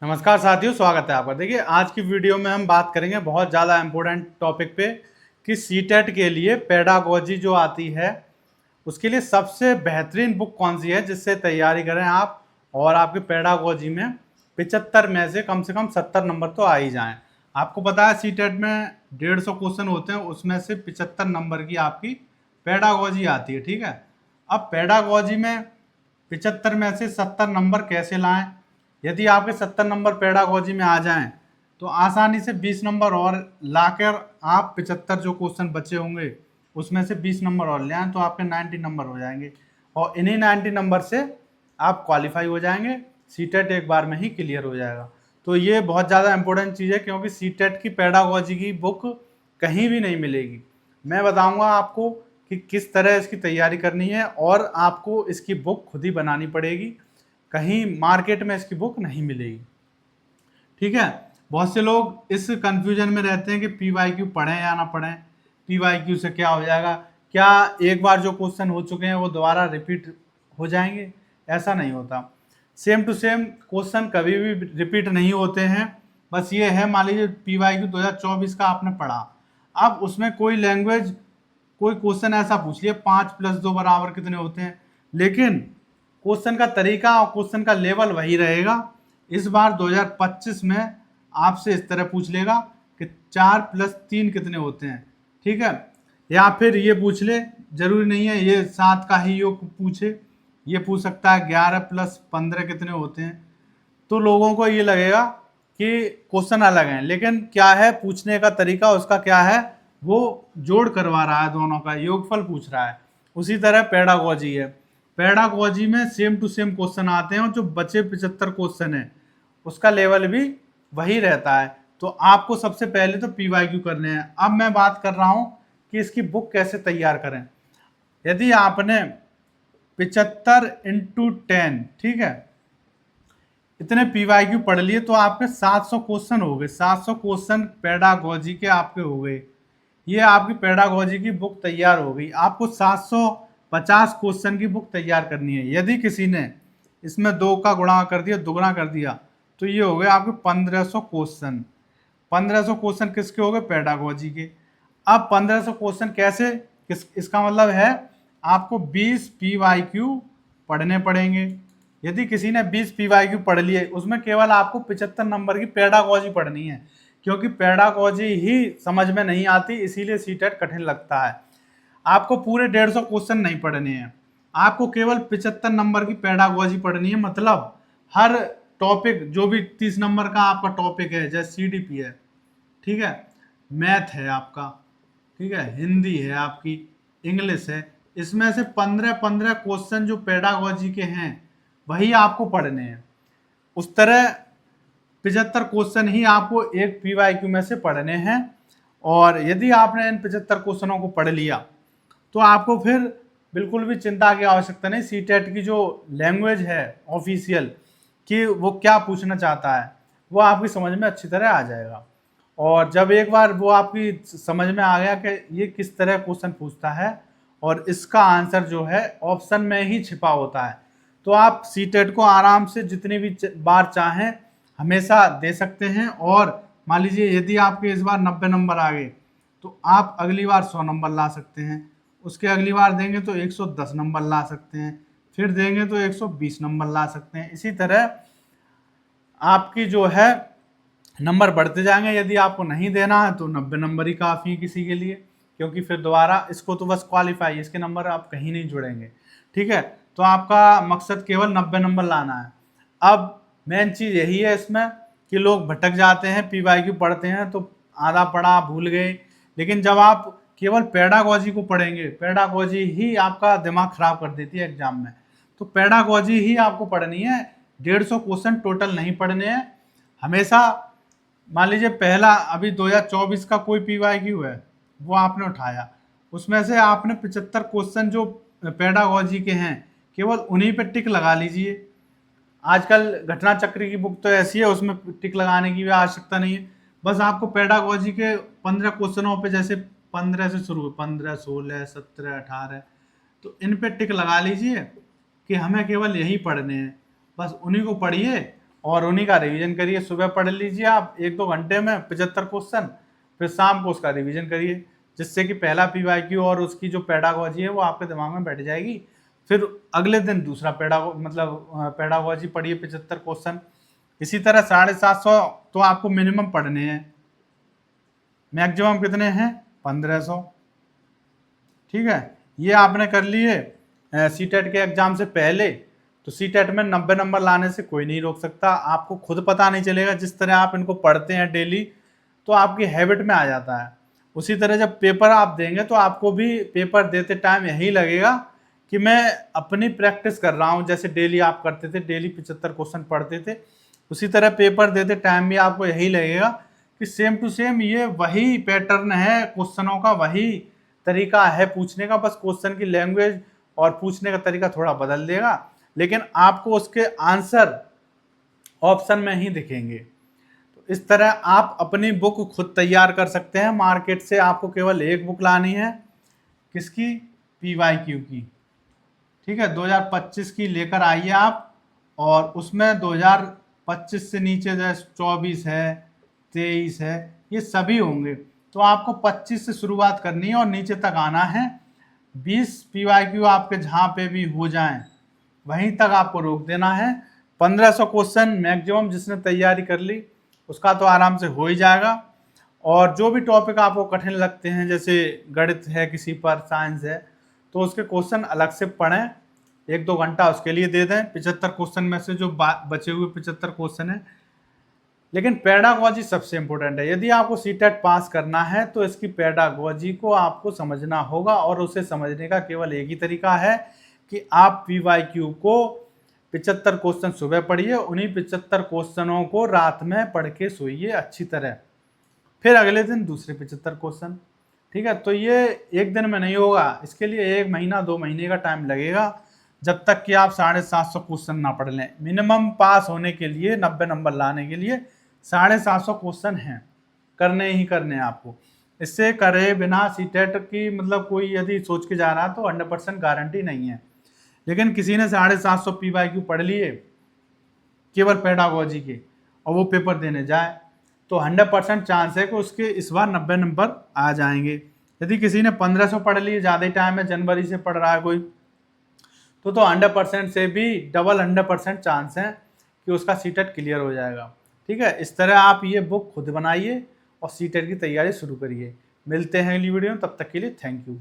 नमस्कार साथियों, स्वागत है आपका। देखिए, आज की वीडियो में हम बात करेंगे बहुत ज़्यादा इम्पोर्टेंट टॉपिक पे कि सीटेट के लिए पेडागोजी जो आती है उसके लिए सबसे बेहतरीन बुक कौन सी है जिससे तैयारी करें आप और आपके पेडागोजी में 75 में से कम 70 नंबर तो आ ही जाएं। आपको पता है सीटेट में 150 क्वेश्चन होते हैं, उसमें से 75 नंबर की आपकी पेडागोजी आती है। ठीक है, अब पेडागोजी में 75 में से 70 नंबर कैसे लाएं? यदि आपके 70 नंबर पेडागोजी में आ जाएं तो आसानी से 20 नंबर और लाकर आप 75 जो क्वेश्चन बचे होंगे उसमें से 20 नंबर और ले आएं तो आपके 90 नंबर हो जाएंगे और इन्हीं 90 नंबर से आप क्वालिफाई हो जाएंगे। सीटेट एक बार में ही क्लियर हो जाएगा। तो ये बहुत ज़्यादा इंपॉर्टेंट चीज़ है क्योंकि सीटेट की पेडागोजी की बुक कहीं भी नहीं मिलेगी। मैं बताऊंगा आपको कि किस तरह इसकी तैयारी करनी है और आपको इसकी बुक खुद ही बनानी पड़ेगी, कहीं मार्केट में इसकी बुक नहीं मिलेगी। ठीक है, बहुत से लोग इस कंफ्यूजन में रहते हैं कि पीवाईक्यू पढ़ें या ना पढ़ें, पीवाईक्यू से क्या हो जाएगा, क्या एक बार जो क्वेश्चन हो चुके हैं वो दोबारा रिपीट हो जाएंगे? ऐसा नहीं होता। सेम टू सेम क्वेश्चन कभी भी रिपीट नहीं होते हैं। बस ये है, मान लीजिए पीवाईक्यू 2024 का आपने पढ़ा, अब उसमें कोई लैंग्वेज कोई क्वेश्चन ऐसा पूछ लिया 5 + 2 = कितने होते हैं, लेकिन क्वेश्चन का तरीका और क्वेश्चन का लेवल वही रहेगा। इस बार 2025 में आपसे इस तरह पूछ लेगा कि 4 + 3 कितने होते हैं। ठीक है, या फिर ये पूछ ले, जरूरी नहीं है ये 7 का ही योग पूछे, ये पूछ सकता है 11 + 15 कितने होते हैं। तो लोगों को ये लगेगा कि क्वेश्चन अलग हैं, लेकिन क्या है पूछने का तरीका उसका क्या है, वो जोड़ करवा रहा है, दोनों का योगफल पूछ रहा है। उसी तरह पेडागोजी है, पेडागोजी में सेम टू सेम क्वेश्चन आते हैं और जो बचे 75 क्वेश्चन है उसका लेवल भी वही रहता है। तो आपको सबसे पहले तो पीवाईक्यू करने हैं। अब मैं बात कर रहा हूं कि इसकी बुक कैसे तैयार करें। यदि आपने 75 × 10, ठीक है, इतने पीवाईक्यू पढ़ लिए तो आपके 700 क्वेश्चन हो गए। 700 क्वेश्चन पेडागोजी के आपके हो गए। ये आपकी पेडागोजी की बुक तैयार हो गई। आपको 750 क्वेश्चन की बुक तैयार करनी है। यदि किसी ने इसमें 2 का गुणा कर दिया, दुगुना कर दिया, तो ये हो गए आपके 1500 क्वेश्चन। 1500 क्वेश्चन किसके हो गए? पेडागोजी के। अब 1500 क्वेश्चन कैसे, इसका मतलब है आपको 20 पीवाईक्यू पढ़ने पड़ेंगे। यदि किसी ने 20 पीवाईक्यू पढ़ लिए, उसमें केवल आपको 75 नंबर की पेडागोजी पढ़नी है, क्योंकि पेडागोजी ही समझ में नहीं आती, इसीलिए सीटेट कठिन लगता है। आपको पूरे 150 क्वेश्चन नहीं पढ़ने हैं, आपको केवल 75 नंबर की पेडागोजी पढ़नी है। मतलब हर टॉपिक, जो भी 30 नंबर का आपका टॉपिक है, जैसे सीडीपी है, ठीक है, मैथ है आपका, ठीक है, हिंदी है आपकी, इंग्लिश है, इसमें से 15-15 क्वेश्चन जो पेडागोजी के हैं वही आपको पढ़ने हैं। उस तरह 75 क्वेश्चन ही आपको एक पीवाईक्यू में से पढ़ने हैं। और यदि आपने इन 75 क्वेश्चनों को पढ़ लिया तो आपको फिर बिल्कुल भी चिंता की आवश्यकता नहीं। सीटेट की जो लैंग्वेज है ऑफिशियल, कि वो क्या पूछना चाहता है, वो आपकी समझ में अच्छी तरह आ जाएगा। और जब एक बार वो आपकी समझ में आ गया कि ये किस तरह क्वेश्चन पूछता है और इसका आंसर जो है ऑप्शन में ही छिपा होता है, तो आप सीटेट को आराम से जितनी भी बार चाहें हमेशा दे सकते हैं। और मान लीजिए यदि आपके इस बार 90 नंबर आ गए तो आप अगली बार 100 नंबर ला सकते हैं, उसके अगली बार देंगे तो 110 नंबर ला सकते हैं, फिर देंगे तो 120 नंबर ला सकते हैं। इसी तरह आपकी जो है नंबर बढ़ते जाएंगे। यदि आपको नहीं देना है तो 90 नंबर ही काफ़ी है किसी के लिए, क्योंकि फिर दोबारा इसको तो बस क्वालिफाई, इसके नंबर आप कहीं नहीं जुड़ेंगे। ठीक है, तो आपका मकसद केवल 90 नंबर लाना है। अब मेन चीज़ यही है इसमें कि लोग भटक जाते हैं, पीवाईक्यू पढ़ते हैं तो आधा पढ़ा भूल गए। लेकिन जब आप केवल पेडागोजी को पढ़ेंगे, पेडागोजी ही आपका दिमाग खराब कर देती है एग्जाम में, तो पेडागोजी ही आपको पढ़नी है। 150 क्वेश्चन टोटल नहीं पढ़ने हैं हमेशा। मान लीजिए पहला अभी 2024 का कोई पीवाईक्यू है, वो आपने उठाया, उसमें से आपने 75 क्वेश्चन जो पेडागोजी के हैं केवल उन्हीं पे टिक लगा लीजिए। आजकल घटना चक्र की बुक तो ऐसी है, उसमें टिक लगाने की भी आवश्यकता नहीं है। बस आपको पेडागोजी के 15 क्वेश्चनों पे, जैसे 15 से शुरू, 15, 16, 17, 18, तो इन पे टिक लगा लीजिए कि हमें केवल यही पढ़ने हैं। बस उन्हीं को पढ़िए और उन्हीं का रिवीजन करिए। सुबह पढ़ लीजिए आप 1-2 घंटे में 75 क्वेश्चन, फिर शाम को उसका रिवीजन करिए, जिससे कि पहला पीवाईक्यू और उसकी जो पेडागोजी है वो आपके दिमाग में बैठ जाएगी। फिर अगले दिन दूसरा पेडागोजी पढ़िए 75 क्वेश्चन। इसी तरह 750 तो आपको मिनिमम पढ़ने हैं, मैक्सिमम कितने हैं 1500। ठीक है, ये आपने कर लिए सीटेट के एग्जाम से पहले। तो सीटेट में 90 नंबर लाने से कोई नहीं रोक सकता, आपको खुद पता नहीं चलेगा। जिस तरह आप इनको पढ़ते हैं डेली तो आपकी हैबिट में आ जाता है। उसी तरह जब पेपर आप देंगे तो आपको भी पेपर देते टाइम यही लगेगा कि मैं अपनी प्रैक्टिस कर रहा हूँ। जैसे डेली आप करते थे, डेली 75 क्वेश्चन पढ़ते थे, उसी तरह पेपर देते टाइम भी आपको यही लगेगा कि सेम टू सेम ये वही पैटर्न है क्वेश्चनों का, वही तरीका है पूछने का, बस क्वेश्चन की लैंग्वेज और पूछने का तरीका थोड़ा बदल देगा, लेकिन आपको उसके आंसर ऑप्शन में ही दिखेंगे। तो इस तरह आप अपनी बुक खुद तैयार कर सकते हैं। मार्केट से आपको केवल एक बुक लानी है, किसकी, पीवाईक्यू की। ठीक है, 2025 की लेकर आइए आप, और उसमें 2025 से नीचे जैसे 24 है, 23 है, ये सभी होंगे। तो आपको 25 से शुरुआत करनी है और नीचे तक आना है। 20 पीवाईक्यू आपके जहाँ पे भी हो जाएं वहीं तक आपको रोक देना है। 1500 क्वेश्चन मैक्सिमम जिसने तैयारी कर ली उसका तो आराम से हो ही जाएगा। और जो भी टॉपिक आपको कठिन लगते हैं, जैसे गणित है किसी पर, साइंस है, तो उसके क्वेश्चन अलग से पढ़ें, 1-2 घंटा उसके लिए दे दें। 75 क्वेश्चन में से जो बचे हुए 75 क्वेश्चन हैं। लेकिन पेडागोजी सबसे इंपॉर्टेंट है। यदि आपको सीटेट पास करना है तो इसकी पेडागोजी को आपको समझना होगा, और उसे समझने का केवल एक ही तरीका है कि आप पीवाईक्यू को 75 क्वेश्चन सुबह पढ़िए, उन्हीं 75 क्वेश्चनों को रात में पढ़ के सोइए अच्छी तरह, फिर अगले दिन दूसरे 75 क्वेश्चन। ठीक है, तो ये एक दिन में नहीं होगा, इसके लिए 1 महीना 2 महीने का टाइम लगेगा, जब तक कि आप 750 क्वेश्चन ना पढ़ लें। मिनिमम पास होने के लिए, 90 नंबर लाने के लिए 750 क्वेश्चन हैं, करने ही करने आपको। इससे करे बिना सीटेट की मतलब कोई यदि सोच के जा रहा है तो 100% गारंटी नहीं है। लेकिन किसी ने 750 पीवाईक्यू पढ़ लिए केवल पेडागोजी के और वो पेपर देने जाए तो 100% चांस है कि उसके इस बार 90 नंबर आ जाएंगे। यदि किसी ने 1500 पढ़ लिए, ज़्यादा टाइम है, जनवरी से पढ़ रहा है कोई, तो 100% से भी डबल 100% चांस है कि उसका सीटेट क्लियर हो जाएगा। ठीक है, इस तरह आप ये बुक खुद बनाइए और सीटेट की तैयारी शुरू करिए। मिलते हैं अगली वीडियो में, तब तक के लिए थैंक यू।